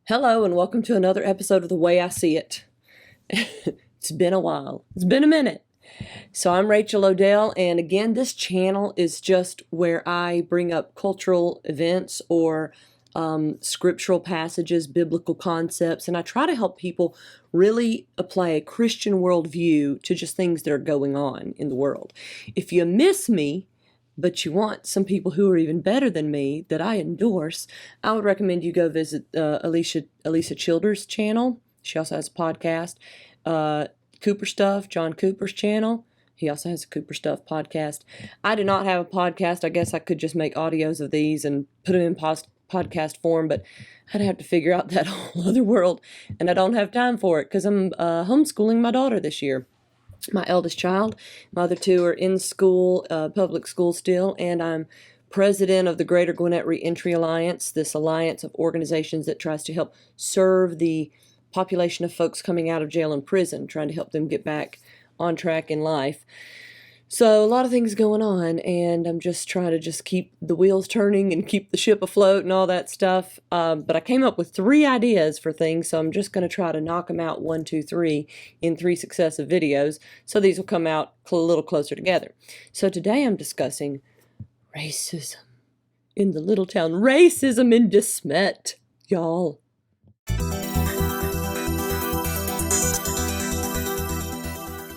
Hello and welcome to another episode of The Way I See It. It's been a while. It's been a minute. So I'm Rachel Odell, and again, this channel is just where I bring up cultural events or scriptural passages, biblical concepts, and I try to help people really apply a Christian worldview to just things that are going on in the world. If you miss me, but you want some people who are even better than me that I endorse, I would recommend you go visit Alicia Childers' channel. She also has a podcast. Cooper Stuff, John Cooper's channel. He also has a Cooper Stuff podcast. I do not have a podcast. I guess I could just make audios of these and put them in podcast form, but I'd have to figure out that whole other world, and I don't have time for it because I'm homeschooling my daughter this year. My eldest child. My other two are in school, public school still, and I'm president of the Greater Gwinnett Reentry Alliance, this alliance of organizations that tries to help serve the population of folks coming out of jail and prison, trying to help them get back on track in life. So a lot of things going on, and I'm just trying to just keep the wheels turning and keep the ship afloat and all that stuff. But I came up with 3 ideas for things, so I'm just going to try to knock them out 1, 2, 3 in 3 successive videos. So these will come out a little closer together. So today I'm discussing racism in the little town. Racism in De Smet, y'all.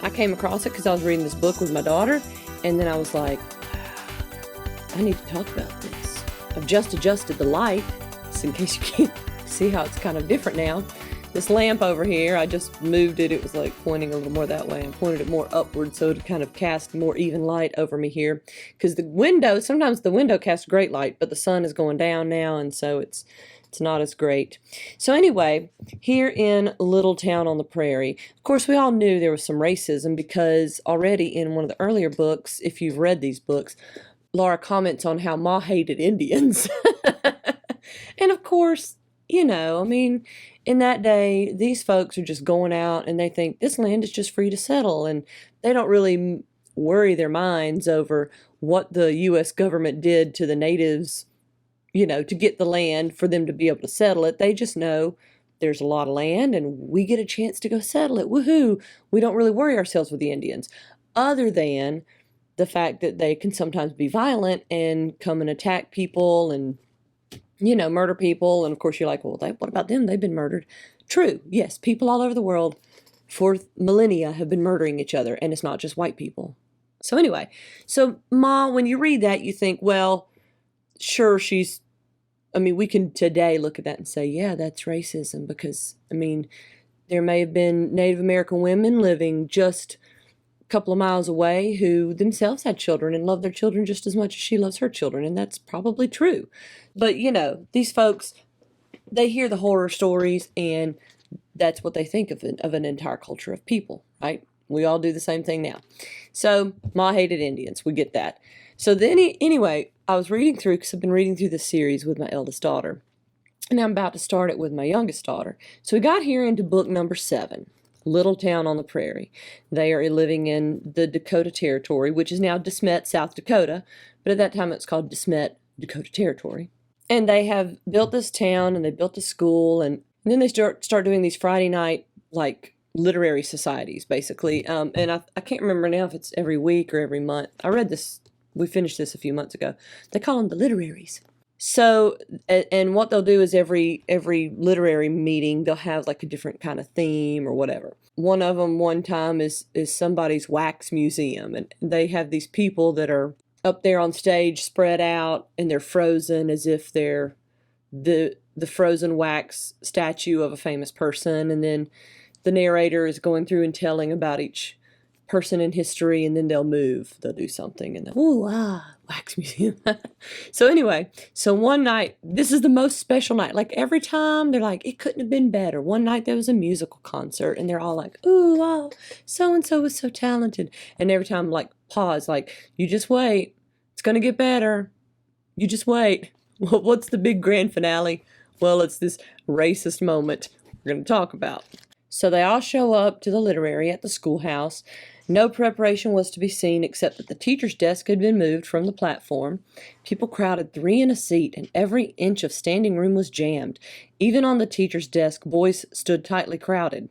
I came across it because I was reading this book with my daughter, and then I was like, I need to talk about this. I've just adjusted the light, just in case you can't see how it's kind of different now. This lamp over here, I just moved it. It was like pointing a little more that way. I pointed it more upward so to kind of cast more even light over me here. Because the window, sometimes the window casts great light, but the sun is going down now, and so it's not as great. So anyway, here in Little Town on the Prairie, of course, we all knew there was some racism because already in one of the earlier books, if you've read these books, Laura comments on how Ma hated Indians. And of course, you know, I mean, in that day, these folks are just going out and they think this land is just free to settle, and they don't really worry their minds over what the U.S. government did to the natives, you know, to get the land for them to be able to settle it. They just know there's a lot of land and we get a chance to go settle it. Woohoo! We don't really worry ourselves with the Indians, other than the fact that they can sometimes be violent and come and attack people and, you know, murder people. And of course you're like, well, what about them? They've been murdered. True. Yes, people all over the world for millennia have been murdering each other, and it's not just white people. So anyway, so Ma, when you read that, you think, well, sure, we can today look at that and say, yeah, that's racism, because, I mean, there may have been Native American women living just a couple of miles away who themselves had children and loved their children just as much as she loves her children, and that's probably true. But, you know, these folks, they hear the horror stories, and that's what they think of an entire culture of people, right? We all do the same thing now. So, Ma hated Indians. We get that. So then, anyway, I was reading through, because I've been reading through this series with my eldest daughter, and I'm about to start it with my youngest daughter. So we got here into book number 7, Little Town on the Prairie. They are living in the Dakota Territory, which is now De Smet, South Dakota, but at that time it's called De Smet, Dakota Territory. And they have built this town, and they built a school, and then they start doing these Friday night, like, literary societies, basically. And I can't remember now if it's every week or every month. I read this. We finished this a few months ago. They call them the literaries. So, and what they'll do is every literary meeting, they'll have like a different kind of theme or whatever. One of them one time is somebody's wax museum, and they have these people that are up there on stage spread out, and they're frozen as if they're the frozen wax statue of a famous person, and then the narrator is going through and telling about each person in history, and then they'll do something, and wax museum. So anyway, so one night, this is the most special night. Like every time they're like, it couldn't have been better. One night there was a musical concert, and they're all like, ooh, wow, so-and-so was so talented. And every time, like, pause, like, you just wait. It's going to get better. You just wait. Well, what's the big grand finale? Well, it's this racist moment we're going to talk about. So they all show up to the literary at the schoolhouse. No preparation was to be seen except that the teacher's desk had been moved from the platform. People crowded 3 in a seat, and every inch of standing room was jammed. Even on the teacher's desk, boys stood tightly crowded.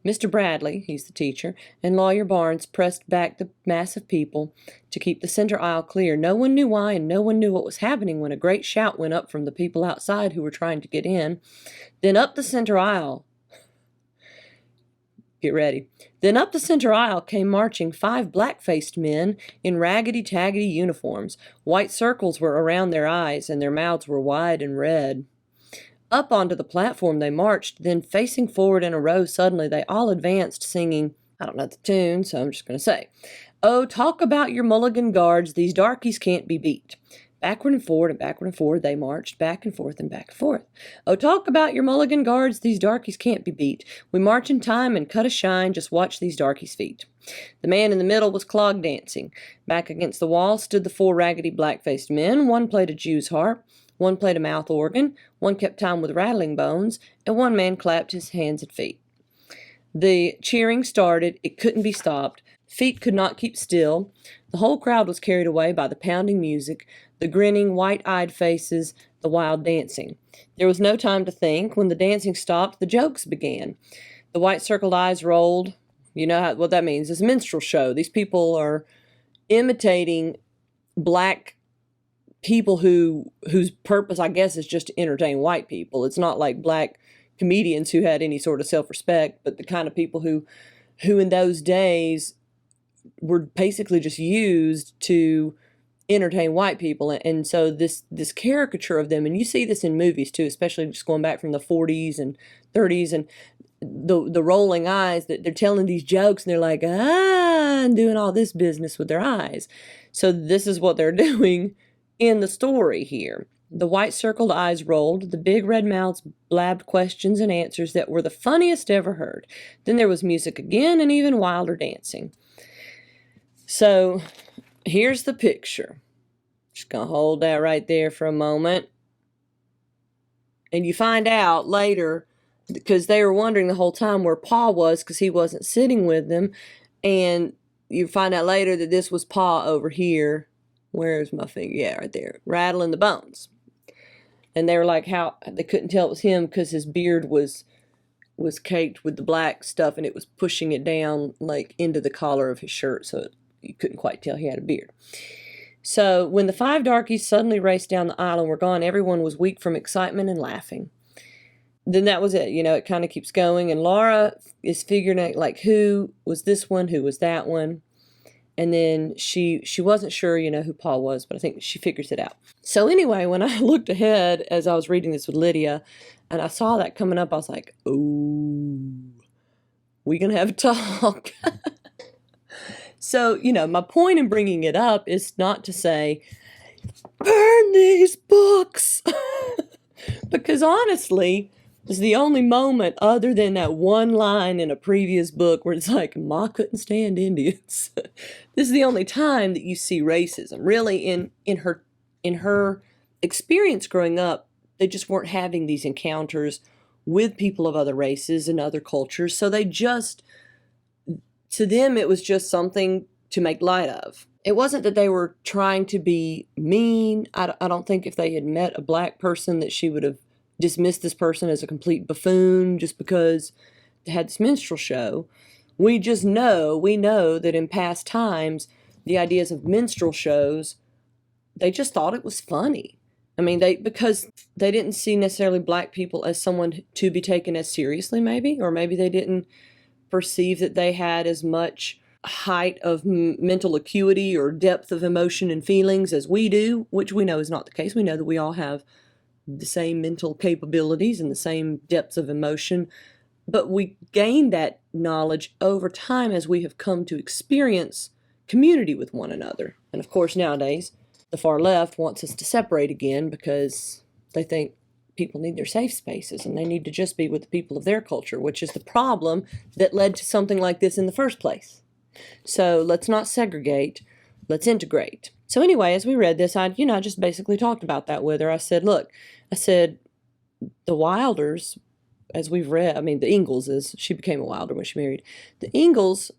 Mr. Bradley, he's the teacher, and Lawyer Barnes pressed back the mass of people to keep the center aisle clear. No one knew why, and no one knew what was happening when a great shout went up from the people outside who were trying to get in. Then up the center aisle. Get ready. Then up the center aisle came marching 5 black-faced men in raggedy-taggedy uniforms. White circles were around their eyes, and their mouths were wide and red. Up onto the platform they marched, then facing forward in a row suddenly they all advanced singing, I don't know the tune, so I'm just going to say, "Oh, talk about your mulligan guards, these darkies can't be beat." Backward and forward they marched, back and forth and back and forth. "Oh, talk about your mulligan guards, these darkies can't be beat. We march in time and cut a shine, just watch these darkies' feet." The man in the middle was clog dancing. Back against the wall stood the 4 raggedy black-faced men. One played a Jew's harp, one played a mouth organ, one kept time with rattling bones, and one man clapped his hands and feet. The cheering started. It couldn't be stopped. Feet could not keep still. The whole crowd was carried away by the pounding music, the grinning, white-eyed faces, the wild dancing. There was no time to think. When the dancing stopped, the jokes began. The white-circled eyes rolled. You know what that means. It's a minstrel show. These people are imitating black people whose purpose, I guess, is just to entertain white people. It's not like black comedians who had any sort of self-respect, but the kind of people who in those days were basically just used to entertain white people. And so this caricature of them, and you see this in movies too, especially just going back from the 40s and 30s, and the rolling eyes, that they're telling these jokes and they're like, and doing all this business with their eyes. So this is what they're doing in the story here. The white circled eyes rolled, the big red mouths blabbed questions and answers that were the funniest ever heard. Then there was music again and even wilder dancing. So here's the picture. Just gonna hold that right there for a moment. And you find out later, because they were wondering the whole time where Pa was, because he wasn't sitting with them, and you find out later that this was Pa over here. Where's my finger? Yeah, right there. Rattling the bones. And they were like, how they couldn't tell it was him because his beard was caked with the black stuff, and it was pushing it down like into the collar of his shirt, so you couldn't quite tell he had a beard. So when the 5 darkies suddenly raced down the aisle and were gone, everyone was weak from excitement and laughing. Then that was it. You know, it kind of keeps going, and Laura is figuring out, like, who was this one, who was that one. And then she wasn't sure, you know, who Paul was, but I think she figures it out. So anyway, when I looked ahead as I was reading this with Lydia, and I saw that coming up, I was like, oh, we gonna have a talk. So, you know, my point in bringing it up is not to say, burn these books. Because honestly, it's the only moment other than that one line in a previous book where it's like, Ma couldn't stand Indians. This is the only time that you see racism. Really, in her experience growing up, they just weren't having these encounters with people of other races and other cultures. So they just, to them, it was just something to make light of. It wasn't that they were trying to be mean. I don't think if they had met a black person that she would have dismissed this person as a complete buffoon just because they had this minstrel show. We know that in past times, the ideas of minstrel shows, they just thought it was funny. I mean, because they didn't see necessarily black people as someone to be taken as seriously, maybe, or maybe they didn't perceive that they had as much height of mental acuity or depth of emotion and feelings as we do, which we know is not the case. We know that we all have the same mental capabilities and the same depths of emotion, but we gain that knowledge over time as we have come to experience community with one another. And of course, nowadays, the far left wants us to separate again because they think people need their safe spaces and they need to just be with the people of their culture, which is the problem that led to something like this in the first place. So let's not segregate, let's integrate. So anyway, as we read this, I just basically talked about that with her. I said, look, the Wilders, as we've read, I mean, the Ingalls, she became a Wilder when she married. The Ingalls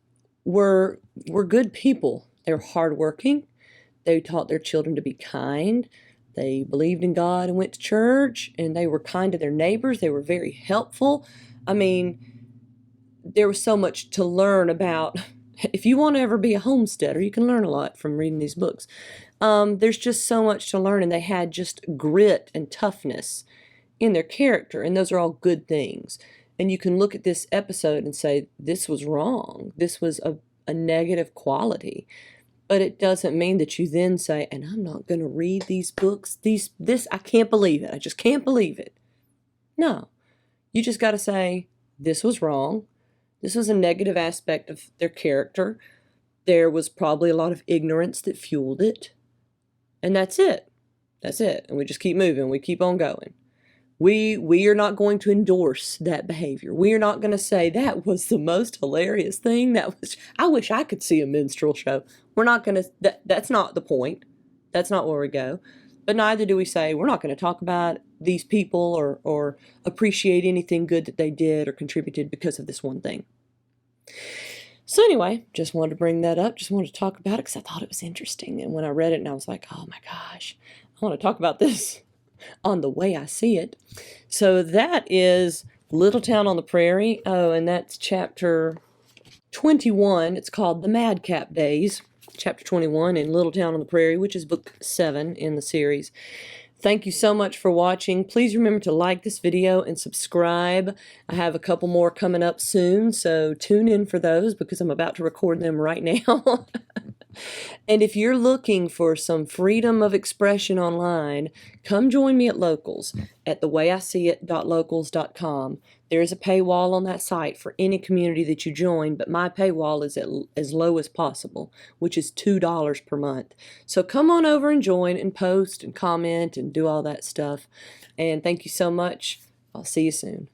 were good people. They were hardworking. They taught their children to be kind. They believed in God and went to church, and they were kind to their neighbors. They were very helpful. I mean, there was so much to learn about. If you want to ever be a homesteader, you can learn a lot from reading these books. There's just so much to learn, and they had just grit and toughness in their character, and those are all good things. And you can look at this episode and say, this was wrong. This was a negative quality. But it doesn't mean that you then say, and I'm not going to read these books. I can't believe it. I just can't believe it. No. You just got to say, this was wrong. This was a negative aspect of their character. There was probably a lot of ignorance that fueled it. And that's it. That's it. And we just keep moving. We keep on going. We are not going to endorse that behavior. We are not going to say that was the most hilarious thing. I wish I could see a minstrel show. We're not going to, that's not the point. That's not where we go. But neither do we say we're not going to talk about these people or appreciate anything good that they did or contributed because of this one thing. So anyway, just wanted to bring that up. Just wanted to talk about it because I thought it was interesting. And when I read it, and I was like, oh my gosh, I want to talk about this on the way I see it. So that is Little Town on the Prairie. Oh, and that's chapter 21. It's called The Madcap Days. Chapter 21 in Little Town on the Prairie, which is book 7 in the series. Thank you so much for watching. Please remember to like this video and subscribe. I have a couple more coming up soon, so tune in for those because I'm about to record them right now. And if you're looking for some freedom of expression online, come join me at Locals at thewayiseeit.locals.com. There is a paywall on that site for any community that you join, but my paywall is at as low as possible, which is $2 per month. So come on over and join and post and comment and do all that stuff. And thank you so much. I'll see you soon.